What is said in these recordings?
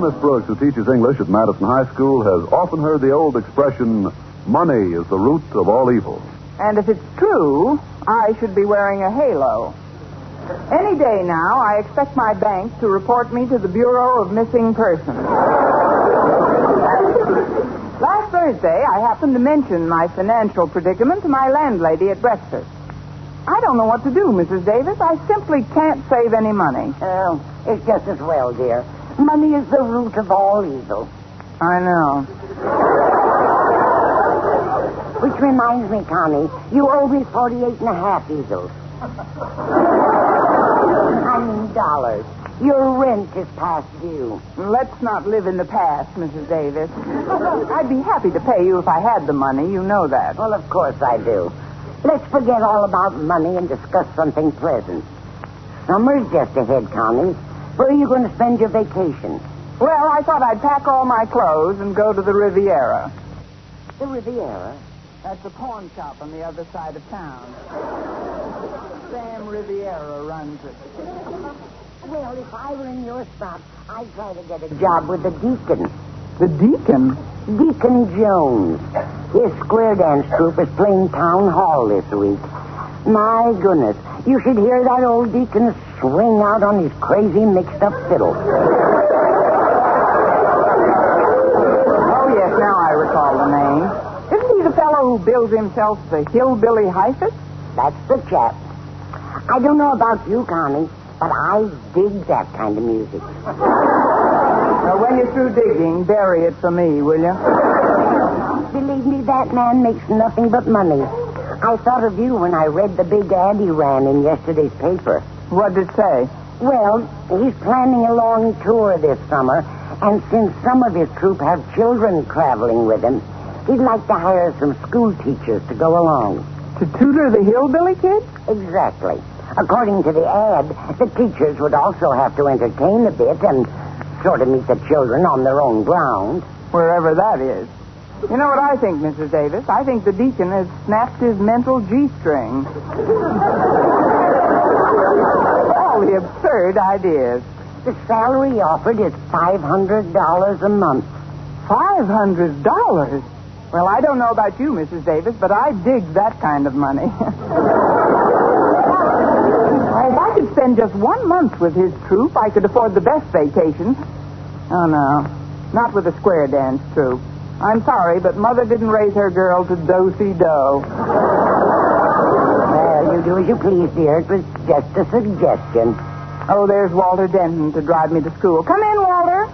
Miss Brooks, who teaches English at Madison High School, has often heard the old expression, money is the root of all evil. And if it's true, I should be wearing a halo. Any day now, I expect my bank to report me to the Bureau of Missing Persons. Last Thursday, I happened to mention my financial predicament to my landlady at breakfast. I don't know what to do, Mrs. Davis. I simply can't save any money. Oh, it's just as well, dear. Money is the root of all evil. I know. Which reminds me, Connie, you owe me 48 and a half eagles. I mean dollars. Your rent is past due. Let's not live in the past, Mrs. Davis. I'd be happy to pay you if I had the money. You know that. Well, of course I do. Let's forget all about money and discuss something pleasant. Summer's just ahead, Connie. Where are you going to spend your vacation? Well, I thought I'd pack all my clothes and go to the Riviera. The Riviera? That's a pawn shop on the other side of town. Sam Riviera runs it. Well, if I were in your spot, I'd try to get a job with the Deacon. The Deacon? Deacon Jones. His square dance troupe is playing town hall this week. My goodness, you should hear that old Deacon swing out on his crazy mixed-up fiddle. Oh, yes, now I recall the name. Isn't he the fellow who bills himself the Hillbilly Hyphus? That's the chap. I don't know about you, Connie, but I dig that kind of music. Well, when you're through digging, bury it for me, will you? Believe me, that man makes nothing but money. I thought of you when I read the big ad he ran in yesterday's paper. What did it say? Well, he's planning a long tour this summer, and since some of his troupe have children traveling with him, he'd like to hire some school teachers to go along. To tutor the hillbilly kids? Exactly. According to the ad, the teachers would also have to entertain a bit and sort of meet the children on their own ground. Wherever that is. You know what I think, Mrs. Davis? I think the Deacon has snapped his mental G-string. All the absurd ideas. The salary offered is $500 a month. $500? Well, I don't know about you, Mrs. Davis, but I dig that kind of money. If I could spend just 1 month with his troupe, I could afford the best vacation. Oh, no. Not with the square dance troupe. I'm sorry, but Mother didn't raise her girl to do-si-do. Well, you do as you please, dear. It was just a suggestion. Oh, there's Walter Denton to drive me to school. Come in, Walter.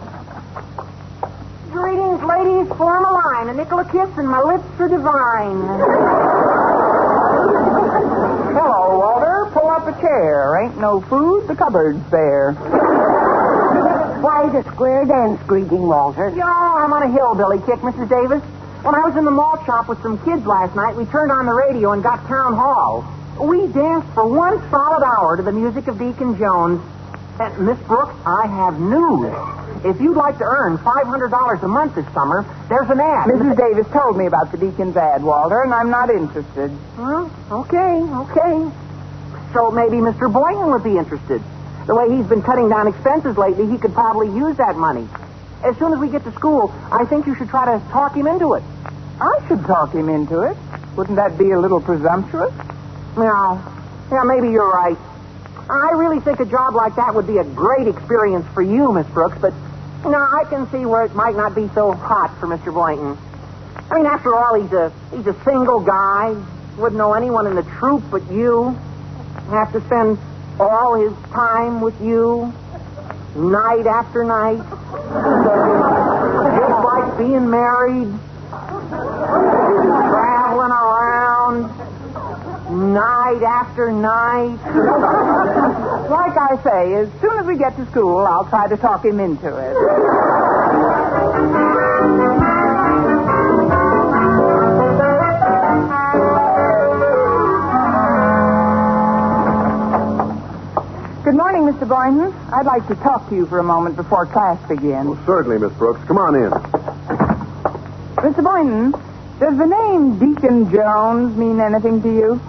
Greetings, ladies. Form a line. A nickel a kiss and my lips are divine. Hello, Walter. Pull up a chair. Ain't no food. The cupboard's bare. Why the square dance greeting, Walter? Yo, I'm on a hillbilly kick, Mrs. Davis. When I was in the malt shop with some kids last night, we turned on the radio and got town hall. We danced for 1 solid hour to the music of Deacon Jones. And, Miss Brooks, I have news. If you'd like to earn $500 a month this summer, there's an ad. Mrs. Davis told me about the Deacon's ad, Walter, and I'm not interested. Well, okay. So maybe Mr. Boynton would be interested. The way he's been cutting down expenses lately, he could probably use that money. As soon as we get to school, I think you should try to talk him into it. I should talk him into it. Wouldn't that be a little presumptuous? Yeah, maybe you're right. I really think a job like that would be a great experience for you, Miss Brooks, but I can see where it might not be so hot for Mr. Boynton. I mean, after all, he's a single guy. Wouldn't know anyone in the troupe but you. Have to spend all his time with you, night after night. Just like being married, traveling around, night after night. Like I say, as soon as we get to school, I'll try to talk him into it. Good morning, Mr. Boynton. I'd like to talk to you for a moment before class begins. Well, certainly, Miss Brooks. Come on in. Mr. Boynton, does the name Deacon Jones mean anything to you?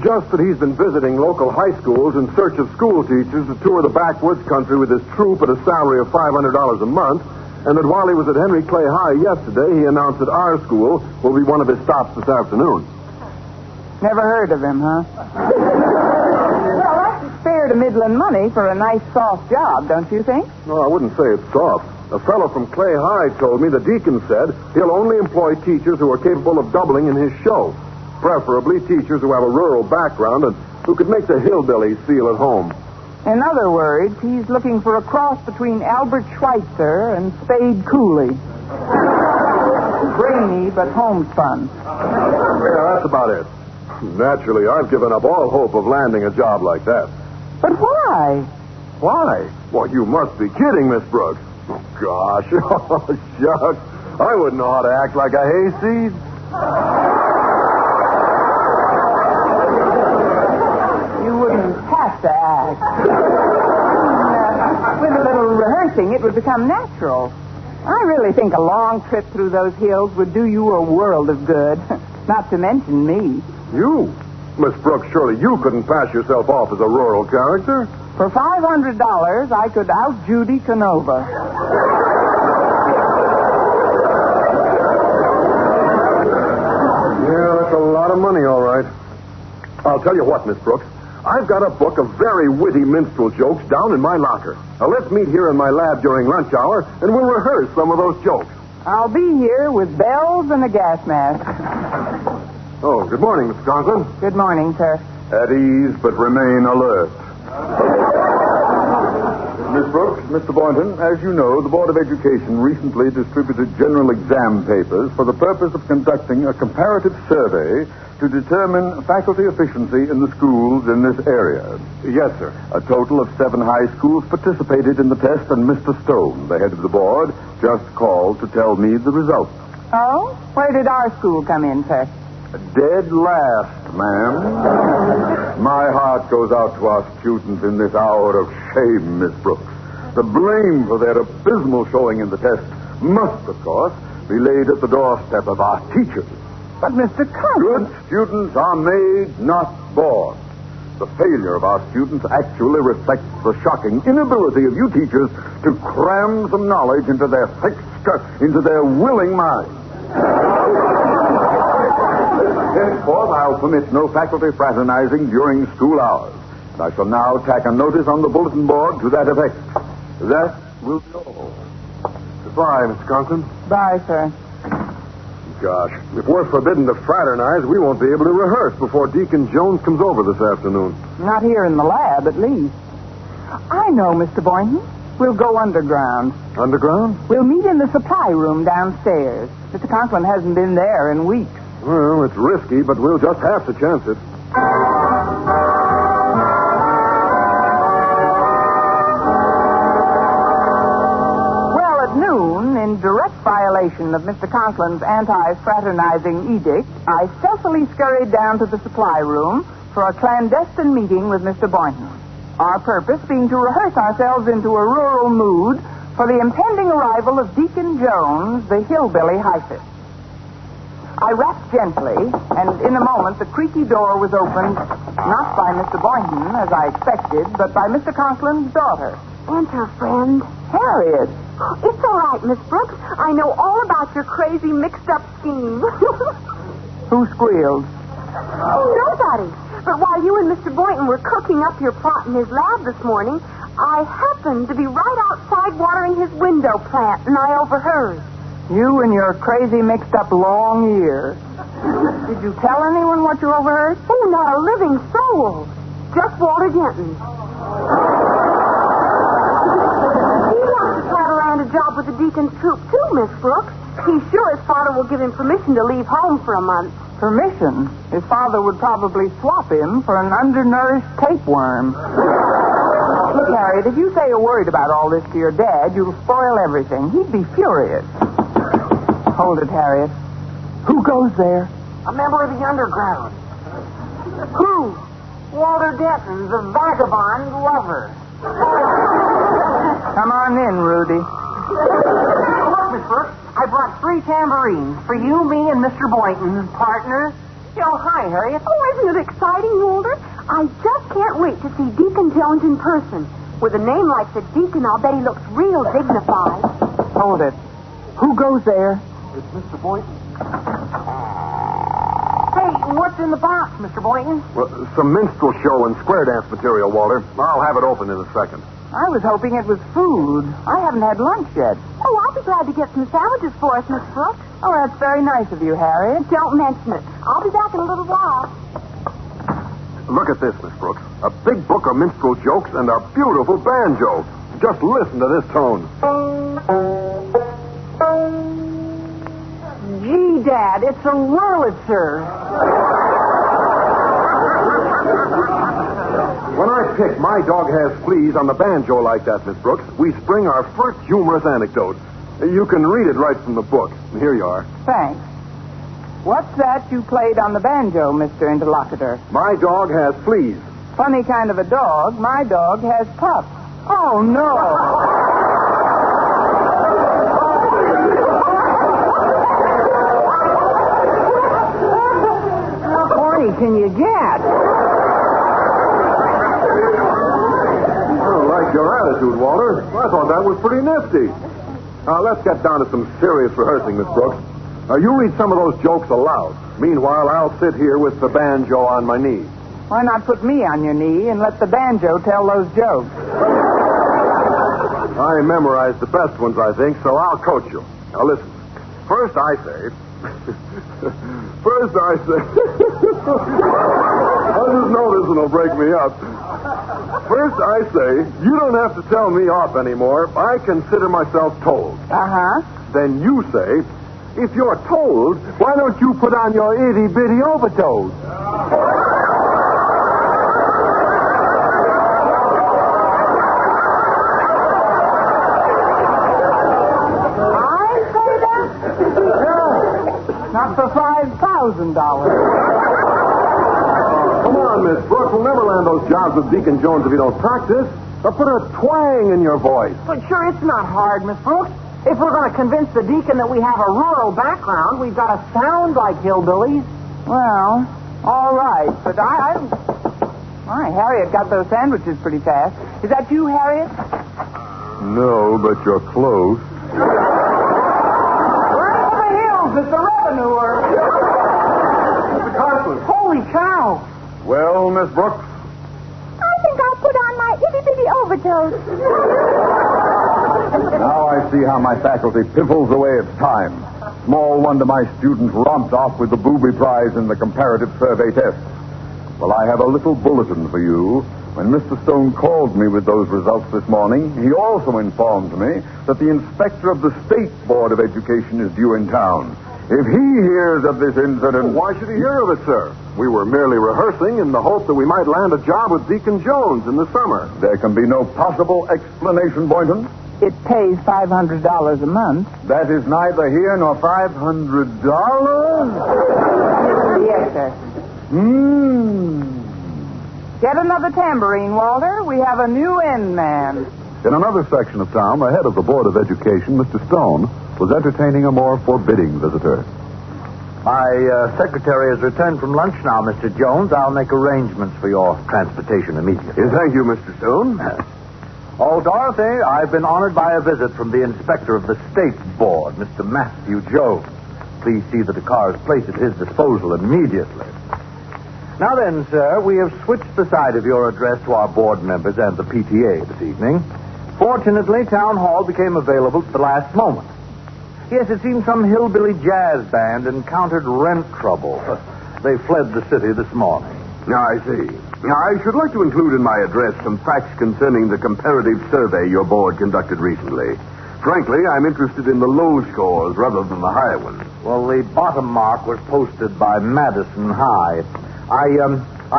Just that he's been visiting local high schools in search of school teachers to tour the backwoods country with his troupe at a salary of $500 a month, and that while he was at Henry Clay High yesterday, he announced that our school will be one of his stops this afternoon. Never heard of him, huh? Well, that's fair to middling money for a nice, soft job, don't you think? No, I wouldn't say it's soft. A fellow from Clay High told me the Deacon said he'll only employ teachers who are capable of doubling in his show, preferably teachers who have a rural background and who could make the hillbillies feel at home. In other words, he's looking for a cross between Albert Schweitzer and Spade Cooley. Brainy, but homespun. Yeah, that's about it. Naturally, I've given up all hope of landing a job like that. But why? Why? Well, you must be kidding, Miss Brooks. Oh, gosh. Oh, shucks. I wouldn't know how to act like a hayseed. You wouldn't have to act. With a little rehearsing, it would become natural. I really think a long trip through those hills would do you a world of good. Not to mention me. You? Miss Brooks, surely you couldn't pass yourself off as a rural character. For $500, I could out Judy Canova. Yeah, that's a lot of money, all right. I'll tell you what, Miss Brooks. I've got a book of very witty minstrel jokes down in my locker. Now, let's meet here in my lab during lunch hour, and we'll rehearse some of those jokes. I'll be here with bells and a gas mask. Oh, good morning, Mr. Conklin. Good morning, sir. At ease, but remain alert. Miss Brooks, Mr. Boynton, as you know, the Board of Education recently distributed general exam papers for the purpose of conducting a comparative survey to determine faculty efficiency in the schools in this area. Yes, sir. A total of 7 high schools participated in the test, and Mr. Stone, the head of the board, just called to tell me the results. Oh? Where did our school come in, sir? Dead last, ma'am. My heart goes out to our students in this hour of shame, Miss Brooks. The blame for their abysmal showing in the test must, of course, be laid at the doorstep of our teachers. But, Mr. Conklin... Good students are made, not born. The failure of our students actually reflects the shocking inability of you teachers to cram some knowledge into their into their willing minds. Henceforth, I'll permit no faculty fraternizing during school hours. And I shall now tack a notice on the bulletin board to that effect. That will be all. Goodbye, Mr. Conklin. Bye, sir. Gosh, if we're forbidden to fraternize, we won't be able to rehearse before Deacon Jones comes over this afternoon. Not here in the lab, at least. I know, Mr. Boynton. We'll go underground. Underground? We'll meet in the supply room downstairs. Mr. Conklin hasn't been there in weeks. Well, it's risky, but we'll just have to chance it. Well, at noon, in direct violation of Mr. Conklin's anti-fraternizing edict, I stealthily scurried down to the supply room for a clandestine meeting with Mr. Boynton. Our purpose being to rehearse ourselves into a rural mood for the impending arrival of Deacon Jones, the hillbilly hyphist. I rapped gently, and in a moment the creaky door was opened, not by Mr. Boynton, as I expected, but by Mr. Conklin's daughter. Enter, friend. Harriet. It's all right, Miss Brooks. I know all about your crazy mixed-up scheme. Who squealed? Nobody. But while you and Mr. Boynton were cooking up your plot in his lab this morning, I happened to be right outside watering his window plant, and I overheard. You and your crazy mixed-up long ear. Did you tell anyone what you overheard? Oh, not a living soul. Just Walter Denton. He wants to try to land a job with the Deacon's troop, too, Miss Brooks. He's sure his father will give him permission to leave home for a month. Permission? His father would probably swap him for an undernourished tapeworm. Look, Harriet, if you say a word about all this to your dad, you'll spoil everything. He'd be furious. Hold it, Harriet. Who goes there? A member of the underground. Who? Walter Denton, the vagabond lover. Come on in, Rudy. Look, Miss Brooks, I brought 3 tambourines for you, me, and Mr. Boynton, partner. Oh, hi, Harriet. Oh, isn't it exciting, Walter? I just can't wait to see Deacon Jones in person. With a name like the Deacon, I'll bet he looks real dignified. Hold it. Who goes there? It's Mr. Boynton. Hey, what's in the box, Mr. Boynton? Well, some minstrel show and square dance material, Walter. I'll have it open in a second. I was hoping it was food. I haven't had lunch yet. Oh, I'll be glad to get some sandwiches for us, Miss Brooks. Oh, that's very nice of you, Harriet. Don't mention it. I'll be back in a little while. Look at this, Miss Brooks. A big book of minstrel jokes and a beautiful banjo. Just listen to this tone. Gee, Dad, it's a Wurlitzer. When I pick My Dog Has Fleas on the banjo like that, Miss Brooks, we spring our first humorous anecdote. You can read it right from the book. Here you are. Thanks. What's that you played on the banjo, Mr. Interlocutor? My dog has fleas. Funny kind of a dog. My dog has pups. Oh, no. How corny can you get? Your attitude, Walter. I thought that was pretty nifty. Let's get down to some serious rehearsing, Miss Brooks. You read some of those jokes aloud. Meanwhile, I'll sit here with the banjo on my knee. Why not put me on your knee and let the banjo tell those jokes? I memorized the best ones, I think, so I'll coach you. Now, listen. First I say... I just know this one will break me up. First I say, you don't have to tell me off anymore. I consider myself told. Uh-huh. Then you say, if you're told, why don't you put on your itty-bitty overtoes? I say that? Not for $5,000. Come on, Miss Brooks. We'll never land those jobs with Deacon Jones if you don't practice. Or put a twang in your voice. But sure, it's not hard, Miss Brooks. If we're going to convince the Deacon that we have a rural background, we've got to sound like hillbillies. Well, all right. But Why, Harriet got those sandwiches pretty fast. Is that you, Harriet? No, but you're close. We're over the hills. It's the revenuer. Mr. Carson. Holy cow. Well, Miss Brooks? I think I'll put on my itty-bitty overtoes. Now I see how my faculty piffles away its time. Small wonder my students romped off with the booby prize in the comparative survey test. Well, I have a little bulletin for you. When Mr. Stone called me with those results this morning, he also informed me that the inspector of the State Board of Education is due in town. If he hears of this incident... Why should he hear of it, sir? We were merely rehearsing in the hope that we might land a job with Deacon Jones in the summer. There can be no possible explanation, Boynton. It pays $500 a month. That is neither here nor $500. Yes, sir. Get another tambourine, Walter. We have a new end man. In another section of town, the head of the Board of Education, Mr. Stone, was entertaining a more forbidding visitor. My secretary has returned from lunch now, Mr. Jones. I'll make arrangements for your transportation immediately. Thank you, Mr. Stone. Oh, Dorothy, I've been honored by a visit from the inspector of the State Board, Mr. Matthew Jones. Please see that the car is placed at his disposal immediately. Now then, sir, we have switched the side of your address to our board members and the PTA this evening. Fortunately, Town Hall became available at the last moment. Yes, it seems some hillbilly jazz band encountered rent trouble. They fled the city this morning. I see. Now, I should like to include in my address some facts concerning the comparative survey your board conducted recently. Frankly, I'm interested in the low scores rather than the high ones. Well, the bottom mark was posted by Madison High. I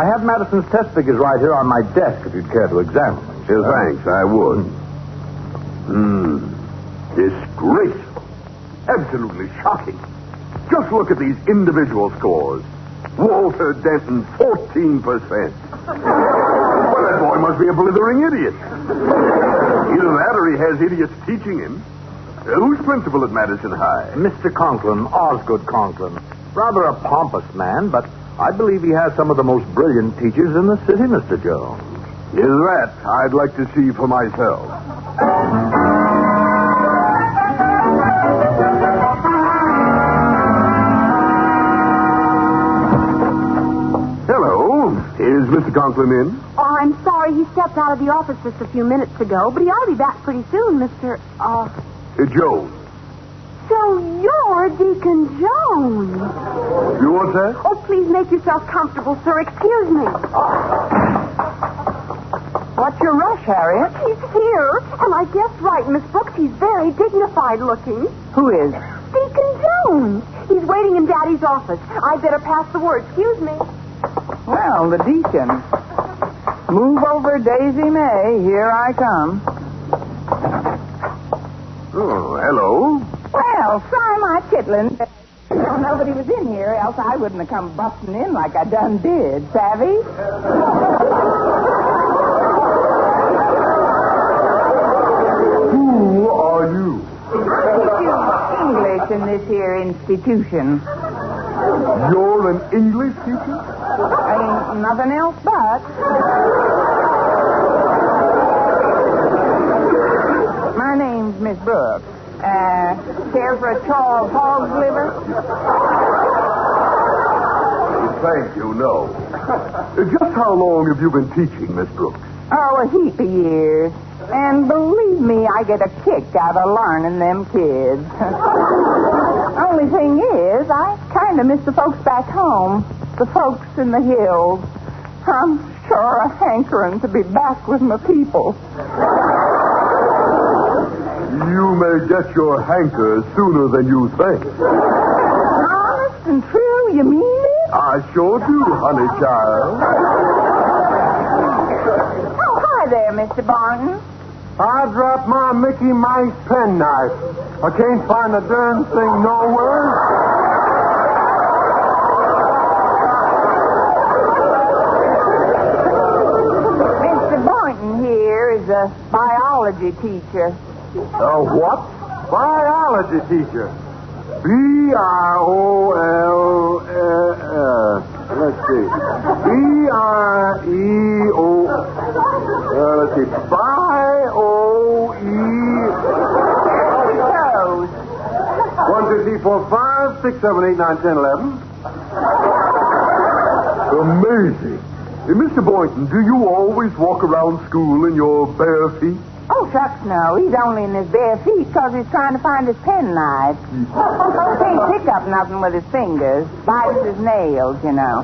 have Madison's test figures right here on my desk if you'd care to examine them. Yes, thanks, I would. Disgraceful. Absolutely shocking. Just look at these individual scores. Walter Denton, 14%. Well, that boy must be a blithering idiot. Either that or he has idiots teaching him. Who's principal at Madison High? Mr. Conklin, Osgood Conklin. Rather a pompous man, but I believe he has some of the most brilliant teachers in the city, Mr. Jones. Is that? I'd like to see for myself. Is Mr. Conklin in? Oh, I'm sorry. He stepped out of the office just a few minutes ago, but he ought to be back pretty soon, Mr. Jones. So you're Deacon Jones. You want that? Oh, please make yourself comfortable, sir. Excuse me. What's your rush, Harriet? He's here, and I guessed right, Miss Brooks. He's very dignified looking. Who is? Deacon Jones. He's waiting in Daddy's office. I'd better pass the word. Excuse me. Well, the Deacon. Move over, Daisy May. Here I come. Oh, hello. Well, sorry my chitlin. Nobody was in here, else I wouldn't have come busting in like I done did. Savvy? Who are you? I teach English in this here institution. You're an English teacher? Ain't nothing else but. My name's Miss Brooks. Care for a chaw of hog's liver? Thank you, no. Just how long have you been teaching, Miss Brooks? Oh, a heap of years. And believe me, I get a kick out of learning them kids. Only thing is, I kind of miss the folks back home. The folks in the hills. I'm sure a hankering to be back with my people. You may get your hankers sooner than you think. Honest and true, you mean it? I sure do, honey child. Oh, hi there, Mr. Barton. I dropped my Mickey Mouse penknife. I can't find the darn thing nowhere. Mr. Boynton here is a biology teacher. What? Biology teacher. B-I-O-L... let's see. B-I-E-O... let's see. B-I-O-E... 1, 2, 3, 4, 5, 6, 7, 8, 9, 10, 11. Amazing. Hey, Mr. Boynton, do you always walk around school in your bare feet? Oh, shucks, no. He's only in his bare feet because he's trying to find his penknife. He can't pick up nothing with his fingers. Bites his nails, you know.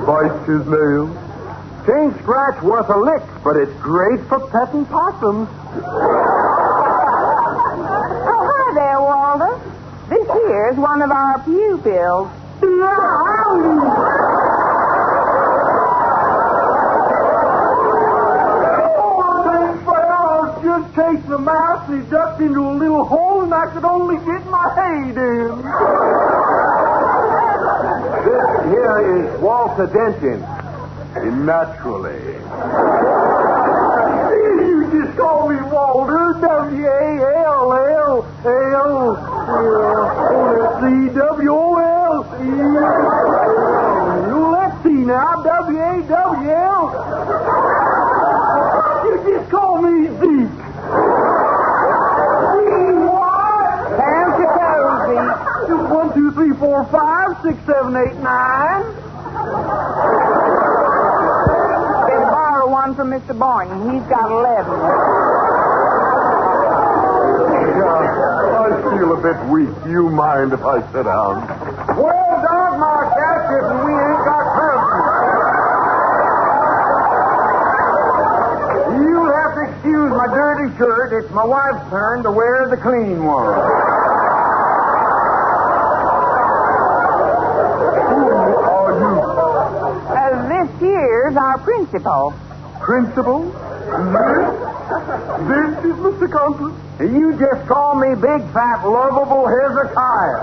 Bites his nails? Can't scratch worth a lick, but it's great for petting possums. Oh, hi there, Walter. This here's one of our pupils. Chasing a mouse, and he ducked into a little hole, and I could only get my head in. This here is Walter Denton. Naturally. You just call me Walter, W-A-L-L-L. C-W-O-L-C. Let's see now, W-A-W-L. You just call me Zeke. Cozy. 1, 2, 3, 4, 5, 6, 7, 8, 9. Can borrow one from Mr. Boynton. He's got 11. I feel a bit weak. Do you mind if I sit down? Well, dog, my catch if we ain't got curfew. You'll have to excuse my dirty shirt. It's my wife's turn to wear the clean one. This here's our principal. Principal? This is Mr. Conklin. You just call me big, fat, lovable Hezekiah.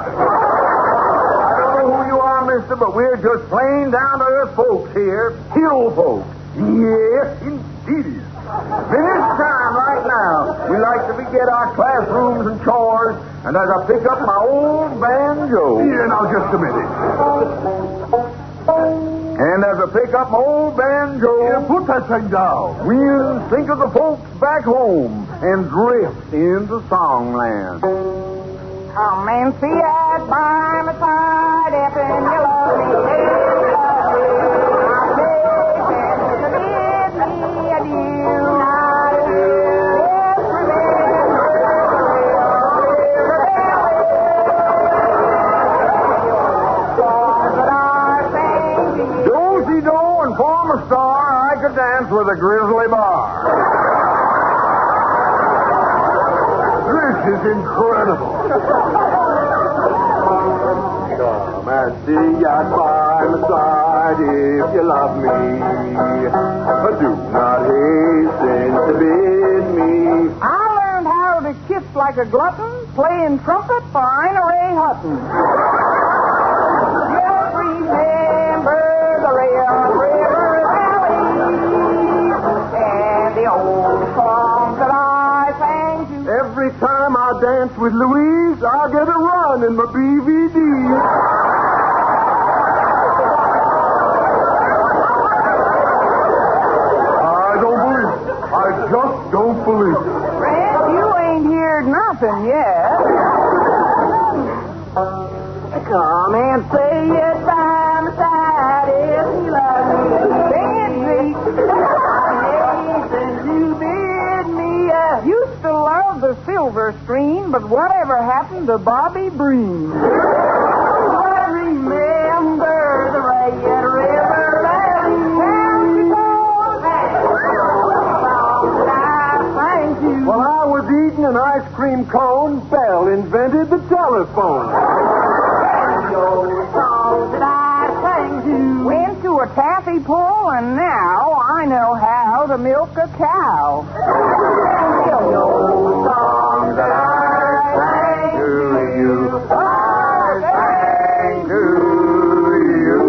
I don't know who you are, mister, but we're just plain down-to-earth folks here. Hill folks. Yes, indeed. Then it's time right now. We like to forget our classrooms and chores, and as I pick up my old banjo. Yeah, now, just a minute. And as I pick up my old banjo. Yeah, put that thing down. We'll think of the folks back home and drift into songland. Come and see us by my side, if you love me. bar. This is incredible. Come and sing at my side if you love me. But do not hasten to bid me. I learned how to kiss like a glutton, playing trumpet for honorary Hutton. Just remember the Red River Valley and the old songs that I sang to. Every time I dance with Louise, I get a run in my BVD. I just don't believe it. Fred, you ain't heard nothing yet. Come and say it by my side if you love me. Sing it, Zeke. Hasten to bid me. Used to love the silver screen, but whatever happened to Bobby Breen? But remember the Red River Valley. While I was eating an ice cream cone, Bell invented the telephone. Went to a taffy pull, and now I know how to milk a cow. Songs that I sang to you, I sang to you.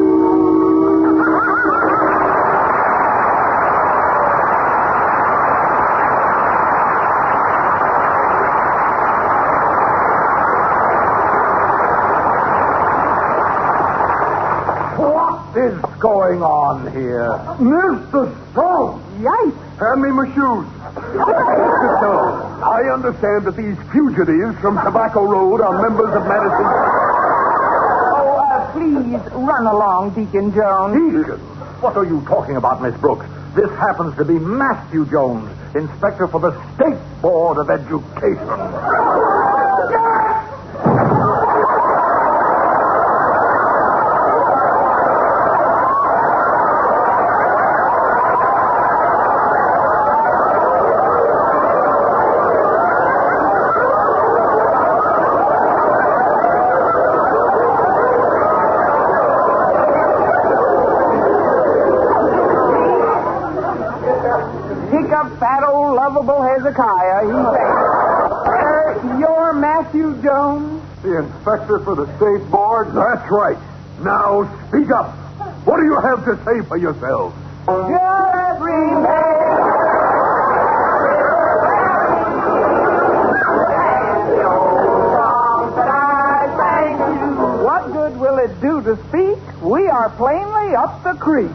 What is going on here? Mr. Stone! Yikes! Hand me my shoes. Mr. Stone, I understand that these fugitives from Tobacco Road are members of Madison. Please run along, Deacon Jones. Deacon? What are you talking about, Miss Brooks? This happens to be Matthew Jones, inspector for the State Board of Education. Fat old lovable Hezekiah, he said. You're Matthew Jones? The inspector for the State Board? That's right. Now speak up. What do you have to say for yourselves? Just remember. What good will it do to speak? We are plainly up the creek.